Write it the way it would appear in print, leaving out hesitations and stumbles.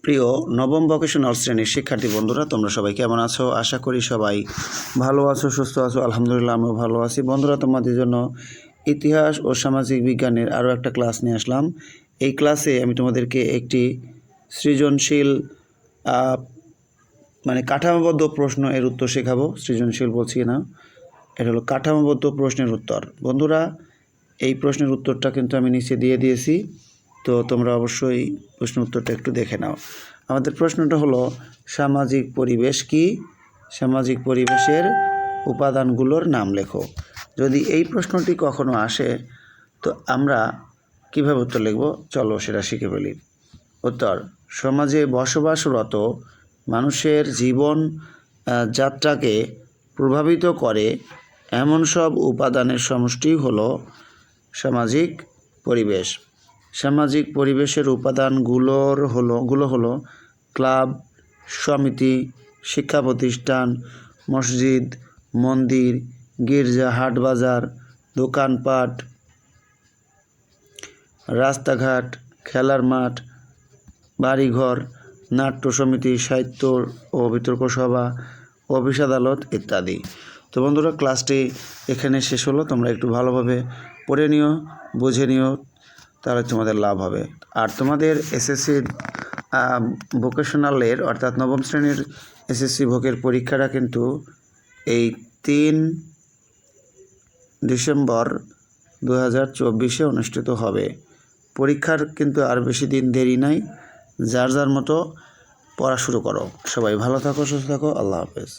প্রিয় নবম ভোকেশনাল শ্রেণীর শিক্ষার্থী বন্ধুরা, তোমরা সবাই কেমন আছো? আশা করি সবাই ভালো আছো, সুস্থ আছো। আলহামদুলিল্লাহ, আমিও ভালো আছি। বন্ধুরা, তোমাদের জন্য ইতিহাস ও সামাজিক বিজ্ঞানের আরও একটা ক্লাস নিয়ে আসলাম। এই ক্লাসে আমি তোমাদেরকে একটি সৃজনশীল কাঠামোবদ্ধ প্রশ্ন এর উত্তর শেখাবো। সৃজনশীল বলছি না, এটা হলো কাঠামোবদ্ধ প্রশ্নের উত্তর। বন্ধুরা, এই প্রশ্নের উত্তরটা কিন্তু আমি নিচে দিয়ে দিয়েছি, তো তোমরা অবশ্যই প্রশ্নের উত্তরটা একটু দেখে নাও। আমাদের প্রশ্নটা হলো, সামাজিক পরিবেশ কি? সামাজিক পরিবেশের উপাদানগুলোর নাম লেখো। যদি এই প্রশ্নটি কখনো আসে, তো আমরা কীভাবে উত্তর লিখব, চলো সেটা শিখে ফেলি। উত্তর: সমাজে বসবাসরত মানুষের জীবন যাত্রাকে প্রভাবিত করে এমন সব উপাদানের সমষ্টি হলো সামাজিক পরিবেশ। সামাজিক পরিবেশের উপাদানগুলো হলো ক্লাব, সমিতি, শিক্ষা প্রতিষ্ঠান, মসজিদ, মন্দির, গির্জা, হাট বাজার, দোকানপাট, রাস্তাঘাট, খেলার মাঠ, বাড়িঘর, নাট্য সমিতি, সাহিত্য ও বিতর্ক সভা, অফিস আদালত ইত্যাদি। তো বন্ধুরা, ক্লাসটি এখানে শেষ হলো। তোমরা একটু ভালোভাবে পড়ে নিও, বুঝে নিও, তাহলে তোমাদের লাভ হবে। আর তোমাদের এসএসসি ভোকেশনালের অর্থাৎ নবম শ্রেণীর এসএসসি ভোকের পরীক্ষাটা কিন্তু এই 3 ডিসেম্বর 2024 অনুষ্ঠিত হবে। পরীক্ষার কিন্তু আর বেশি দিন দেরি নাই। যার যার মতো পড়া শুরু করো। সবাই ভালো থাকো, সুস্থ থাকো। আল্লাহ হাফেজ।